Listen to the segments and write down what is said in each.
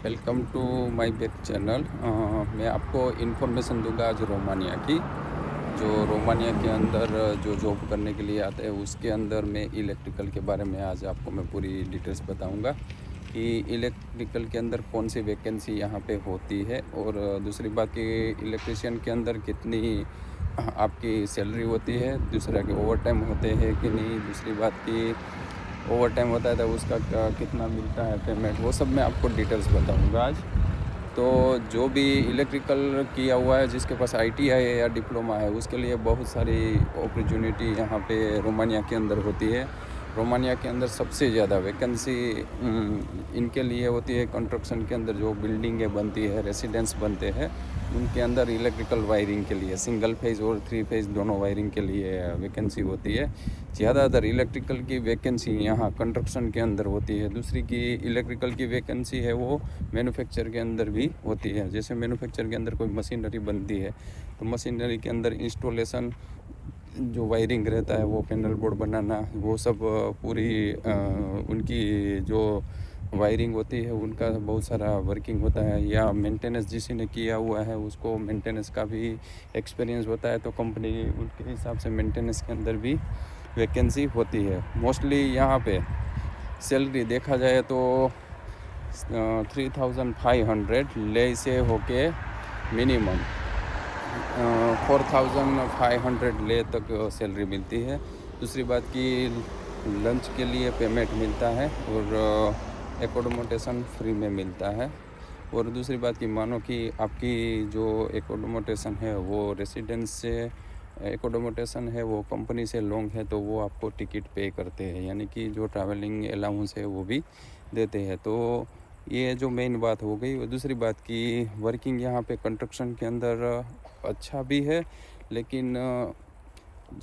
Welcome to my back channel. मैं आपको information दूंगा आज रोमानिया की। जो रोमानिया के अंदर जो जॉब करने के लिए आते हैं उसके अंदर मैं इलेक्ट्रिकल के बारे में आज आपको मैं पूरी डिटेल्स बताऊंगा कि इलेक्ट्रिकल के अंदर कौन सी वैकेंसी यहाँ पे होती है, और दूसरी बात कि इलेक्ट्रिशियन के अंदर कितनी आपकी सैलरी होती है, दूसरा कि ओवर टाइम होते हैं कि नहीं, दूसरी बात कि ओवर टाइम होता है तो उसका कितना मिलता है पेमेंट, वो सब मैं आपको डिटेल्स बताऊंगा आज। तो जो भी इलेक्ट्रिकल किया हुआ है, जिसके पास आईटीआई है या डिप्लोमा है, उसके लिए बहुत सारी अपॉर्चुनिटी यहाँ पे रोमानिया के अंदर होती है। रोमानिया के अंदर सबसे ज़्यादा वैकेंसी इनके लिए होती है कंस्ट्रक्शन के अंदर। जो बिल्डिंगें बनती है, रेसिडेंस बनते हैं, उनके अंदर इलेक्ट्रिकल वायरिंग के लिए सिंगल फेज और 3 फेज दोनों वायरिंग के लिए वैकेंसी होती है। ज़्यादातर इलेक्ट्रिकल की वैकेंसी यहाँ कंस्ट्रक्शन के अंदर होती है। दूसरी की इलेक्ट्रिकल की वैकेंसी है वो मैन्युफैक्चर के अंदर भी होती है। जैसे मैन्युफैक्चर के अंदर कोई मशीनरी बनती है तो मशीनरी के अंदर इंस्टॉलेशन, जो वायरिंग रहता है, वो पैनल बोर्ड बनाना, वो सब पूरी उनकी जो वायरिंग होती है उनका बहुत सारा वर्किंग होता है। या मेंटेनेंस जिसने किया हुआ है उसको मेंटेनेंस का भी एक्सपीरियंस होता है, तो कंपनी उनके हिसाब से मेंटेनेंस के अंदर भी वैकेंसी होती है। मोस्टली यहाँ पे सैलरी देखा जाए तो 3500 ले से होके मिनिमम 4500 ले तक सैलरी मिलती है। दूसरी बात कि लंच के लिए पेमेंट मिलता है और एकोमोडेशन फ्री में मिलता है। और दूसरी बात कि मानो कि आपकी जो एकोमोडेशन है वो रेसिडेंस से एकोमोडेशन है वो कंपनी से लॉन्ग है, तो वो आपको टिकट पे करते हैं, यानी कि जो ट्रैवलिंग अलाउंस है वो भी देते हैं। तो ये जो मेन बात हो गई। और दूसरी बात कि वर्किंग यहाँ पे कंस्ट्रक्शन के अंदर अच्छा भी है, लेकिन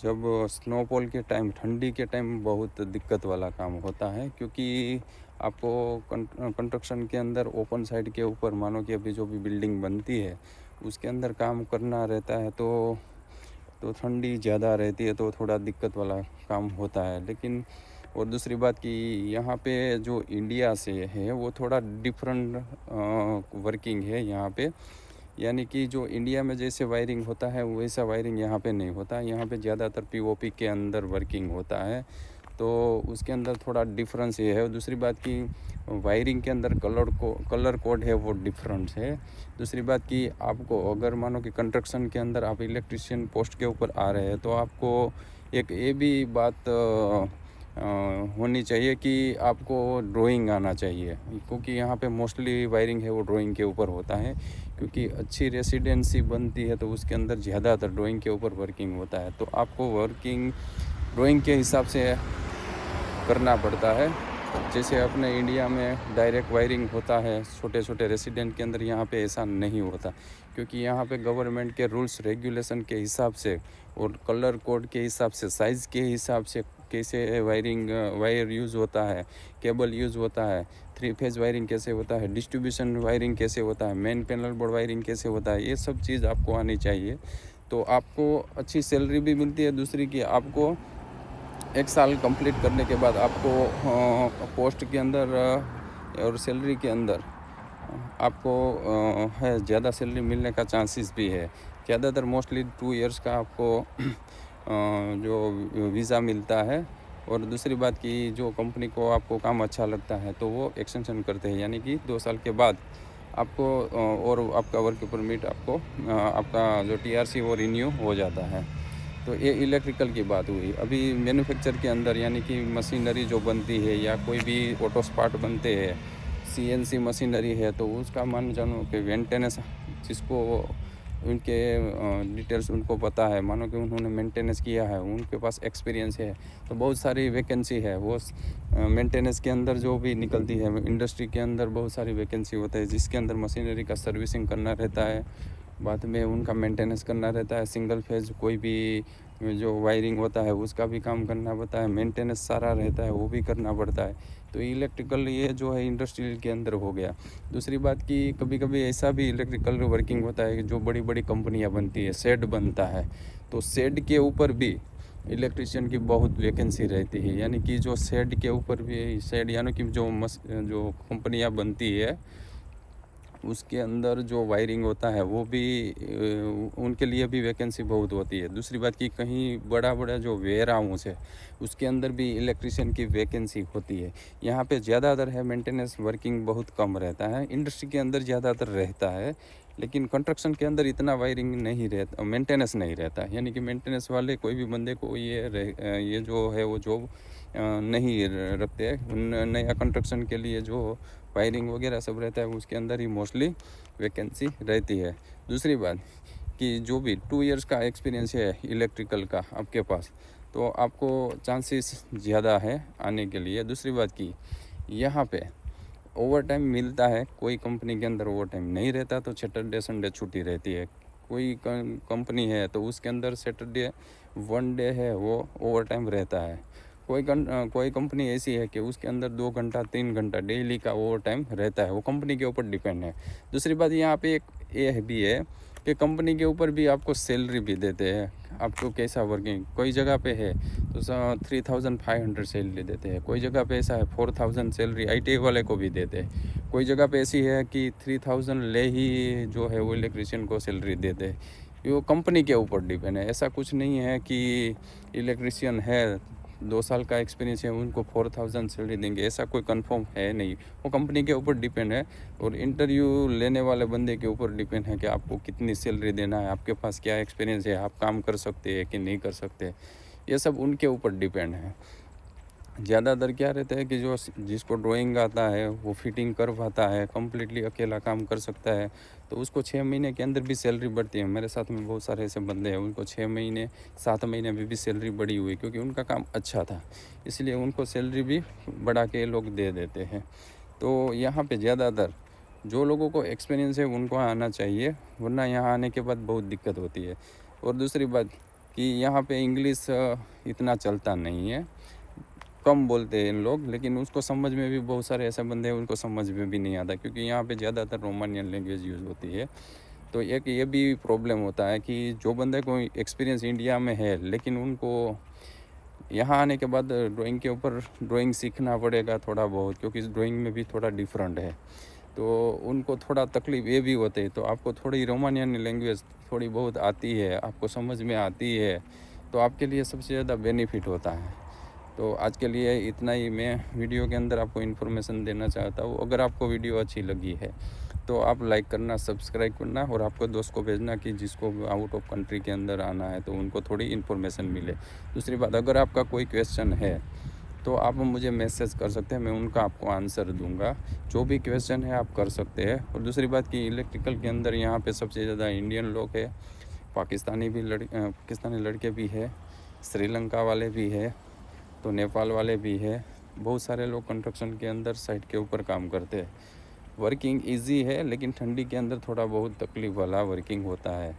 जब स्नोफॉल के टाइम, ठंडी के टाइम बहुत दिक्कत वाला काम होता है, क्योंकि आपको कंस्ट्रक्शन के अंदर ओपन साइड के ऊपर, मानो कि अभी जो भी बिल्डिंग बनती है उसके अंदर काम करना रहता है, तो ठंडी ज़्यादा रहती है, तो थोड़ा दिक्कत वाला काम होता है। लेकिन और दूसरी बात कि यहाँ पे जो इंडिया से है वो थोड़ा डिफरेंट वर्किंग है यहाँ पे। यानी कि जो इंडिया में जैसे वायरिंग होता है वैसा वायरिंग यहाँ पे नहीं होता। यहाँ पे ज़्यादातर पीओपी के अंदर वर्किंग होता है, तो उसके अंदर थोड़ा डिफरेंस ये है। दूसरी बात कि वायरिंग के अंदर कलर कोड है वो डिफरेंट है। दूसरी बात कि आपको अगर मानो कि कंस्ट्रक्शन के अंदर आप इलेक्ट्रिशियन पोस्ट के ऊपर आ रहे हैं, तो आपको एक ये भी बात होनी चाहिए कि आपको ड्राइंग आना चाहिए, क्योंकि यहाँ पे मोस्टली वायरिंग है वो ड्राइंग के ऊपर होता है। क्योंकि अच्छी रेसिडेंसी बनती है तो उसके अंदर ज़्यादातर ड्राइंग के ऊपर वर्किंग होता है, तो आपको वर्किंग ड्राइंग के हिसाब से करना पड़ता है। जैसे अपने इंडिया में डायरेक्ट वायरिंग होता है छोटे छोटे रेसिडेंट के अंदर, यहाँ पे ऐसा नहीं होता, क्योंकि यहाँ पे गवर्नमेंट के रूल्स रेगुलेशन के हिसाब से और कलर कोड के हिसाब से, साइज़ के हिसाब से कैसे वायर यूज़ होता है, केबल यूज़ होता है, 3 फेज वायरिंग कैसे होता है, डिस्ट्रीब्यूशन वायरिंग कैसे होता है, मेन पैनल बोर्ड वायरिंग कैसे होता है, ये सब चीज़ आपको आनी चाहिए। तो आपको अच्छी सैलरी भी मिलती है। दूसरी कि आपको 1 साल कंप्लीट करने के बाद आपको पोस्ट के अंदर और सैलरी के अंदर आपको है ज़्यादा सैलरी मिलने का चांसेस भी है। ज़्यादातर मोस्टली 2 इयर्स का आपको जो वीज़ा मिलता है। और दूसरी बात कि जो कंपनी को आपको काम अच्छा लगता है तो वो एक्सटेंशन करते हैं, यानी कि 2 साल के बाद आपको और आपका वर्क परमिट आपको आपका जो टीआरसी वो रिन्यू हो जाता है। तो ये इलेक्ट्रिकल की बात हुई। अभी मैन्युफैक्चर के अंदर, यानी कि मशीनरी जो बनती है या कोई भी ऑटो स्पार्ट बनते हैं, सीएनसी मशीनरी है, तो उसका मान जानो कि मेंटेनेंस, जिसको उनके डिटेल्स उनको पता है, मानो कि उन्होंने मेंटेनेंस किया है, उनके पास एक्सपीरियंस है, तो बहुत सारी वैकेंसी है। वो मेंटेनेंस के अंदर जो भी निकलती है इंडस्ट्री के अंदर, बहुत सारी वैकेंसी होता है, जिसके अंदर मशीनरी का सर्विसिंग करना रहता है, बाद में उनका मेंटेनेंस करना रहता है, सिंगल फेज कोई भी जो वायरिंग होता है उसका भी काम करना पड़ता है, मेंटेनेंस सारा रहता है वो भी करना पड़ता है। तो इलेक्ट्रिकल ये जो है इंडस्ट्रियल के अंदर हो गया। दूसरी बात कि कभी कभी ऐसा भी इलेक्ट्रिकल वर्किंग होता है कि जो बड़ी बड़ी कंपनियां बनती है, शेड बनता है, तो शेड के ऊपर भी इलेक्ट्रिशियन की बहुत वैकेंसी रहती है। यानी कि जो शेड के ऊपर भी, शेड यानी कि जो कंपनियां बनती है उसके अंदर जो वायरिंग होता है वो भी उनके लिए भी वैकेंसी बहुत होती है। दूसरी बात कि कहीं बड़ा बड़ा जो वेयर हाउस है उसके अंदर भी इलेक्ट्रिशियन की वैकेंसी होती है। यहाँ पे ज़्यादातर है मेंटेनेंस वर्किंग बहुत कम रहता है, इंडस्ट्री के अंदर ज़्यादातर रहता है, लेकिन कंस्ट्रक्शन के अंदर इतना वायरिंग नहीं रहता, मेंटेनेंस नहीं रहता। यानी कि मेंटेनेंस वाले कोई भी बंदे को ये जो है वो जॉब नहीं रखते हैं। नया कंस्ट्रक्शन के लिए जो वायरिंग वगैरह सब रहता है उसके अंदर ही मोस्टली वैकेंसी रहती है। दूसरी बात कि जो भी 2 इयर्स का एक्सपीरियंस है इलेक्ट्रिकल का आपके पास, तो आपको चांसेस ज़्यादा है आने के लिए। दूसरी बात कि यहाँ पे ओवर टाइम मिलता है, कोई कंपनी के अंदर ओवर टाइम नहीं रहता, तो सैटरडे संडे छुट्टी रहती है। कोई कंपनी है तो उसके अंदर सैटरडे 1 डे है वो ओवर टाइम रहता है। कोई कंपनी ऐसी है कि उसके अंदर 2 घंटा 3 घंटा डेली का ओवर टाइम रहता है, वो कंपनी के ऊपर डिपेंड है। दूसरी बात यहाँ पे एक ये भी है कि कंपनी के ऊपर भी आपको सैलरी भी देते हैं, आपको कैसा वर्किंग। कोई जगह पे है तो 3500 सैलरी देते हैं, कोई जगह पे ऐसा है 4000 सैलरी ITI वाले को भी देते हैं, कोई जगह पे ऐसी है कि 3000 ले ही जो है वो इलेक्ट्रिशियन को सैलरी देते हैं। ये वो कंपनी के ऊपर डिपेंड है। ऐसा कुछ नहीं है कि इलेक्ट्रिशियन है 2 साल का एक्सपीरियंस है उनको 4000 सैलरी देंगे, ऐसा कोई कंफर्म है नहीं। वो कंपनी के ऊपर डिपेंड है और इंटरव्यू लेने वाले बंदे के ऊपर डिपेंड है कि आपको कितनी सैलरी देना है, आपके पास क्या एक्सपीरियंस है, आप काम कर सकते हैं कि नहीं कर सकते, ये सब उनके ऊपर डिपेंड है। ज़्यादातर क्या रहता है कि जो जिसको ड्राइंग आता है वो फिटिंग कर पाता है, कम्प्लीटली अकेला काम कर सकता है, तो उसको 6 महीने के अंदर भी सैलरी बढ़ती है। मेरे साथ में बहुत सारे ऐसे बंदे हैं उनको 6 महीने 7 महीने में भी सैलरी बढ़ी हुई, क्योंकि उनका काम अच्छा था, इसलिए उनको सैलरी भी बढ़ा के लोग दे देते हैं। तो यहाँ पे ज़्यादातर जो लोगों को एक्सपीरियंस है उनको आना चाहिए, वरना यहाँ आने के बाद बहुत दिक्कत होती है। और दूसरी बात कि यहाँ पे इंग्लिश इतना चलता नहीं है, कम बोलते हैं इन लोग, लेकिन उसको समझ में भी बहुत सारे ऐसे बंदे हैं उनको समझ में भी नहीं आता, क्योंकि यहाँ पे ज़्यादातर रोमानियन लैंग्वेज यूज़ होती है। तो एक ये भी प्रॉब्लम होता है कि जो बंदे को एक्सपीरियंस इंडिया में है लेकिन उनको यहाँ आने के बाद ड्राइंग के ऊपर ड्राइंग सीखना पड़ेगा थोड़ा बहुत, क्योंकि इस ड्राइंग में भी थोड़ा डिफरेंट है, तो उनको थोड़ा तकलीफ ये भी होती है। तो आपको थोड़ी रोमानियन लैंग्वेज थोड़ी बहुत आती है, आपको समझ में आती है, तो आपके लिए सबसे ज़्यादा बेनिफिट होता है। तो आज के लिए इतना ही मैं वीडियो के अंदर आपको इन्फॉर्मेशन देना चाहता हूँ। अगर आपको वीडियो अच्छी लगी है तो आप लाइक करना, सब्सक्राइब करना और आपको दोस्त को भेजना कि जिसको आउट ऑफ कंट्री के अंदर आना है तो उनको थोड़ी इन्फॉर्मेशन मिले। दूसरी बात, अगर आपका कोई क्वेश्चन है तो आप मुझे मैसेज कर सकते हैं, मैं उनका आपको आंसर दूंगा। जो भी क्वेश्चन है आप कर सकते हैं। और दूसरी बात कि इलेक्ट्रिकल के अंदर यहाँ पे सबसे ज़्यादा इंडियन लोग है, पाकिस्तानी लड़के भी है, श्रीलंका वाले भी है, तो नेपाल वाले भी है। बहुत सारे लोग कंस्ट्रक्शन के अंदर साइट के ऊपर काम करते हैं। वर्किंग इजी है, लेकिन ठंडी के अंदर थोड़ा बहुत तकलीफ़ वाला वर्किंग होता है,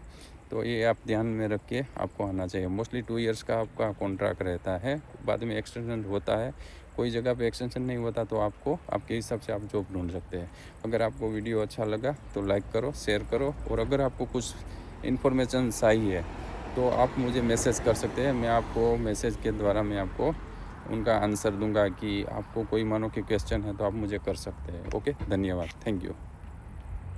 तो ये आप ध्यान में रख के आपको आना चाहिए। मोस्टली 2 इयर्स का आपका कॉन्ट्रैक्ट रहता है, बाद में एक्सटेंशन होता है। कोई जगह पे एक्सटेंशन नहीं होता तो आपको आपके हिसाब से आप जॉब ढूंढ सकते हैं। अगर आपको वीडियो अच्छा लगा तो लाइक करो, शेयर करो, और अगर आपको कुछ इन्फॉर्मेशन चाहिए तो आप मुझे मैसेज कर सकते हैं। मैं आपको मैसेज के द्वारा मैं आपको उनका आंसर दूंगा कि आपको कोई मानो कि क्वेश्चन है तो आप मुझे कर सकते हैं। ओके, धन्यवाद, थैंक यू।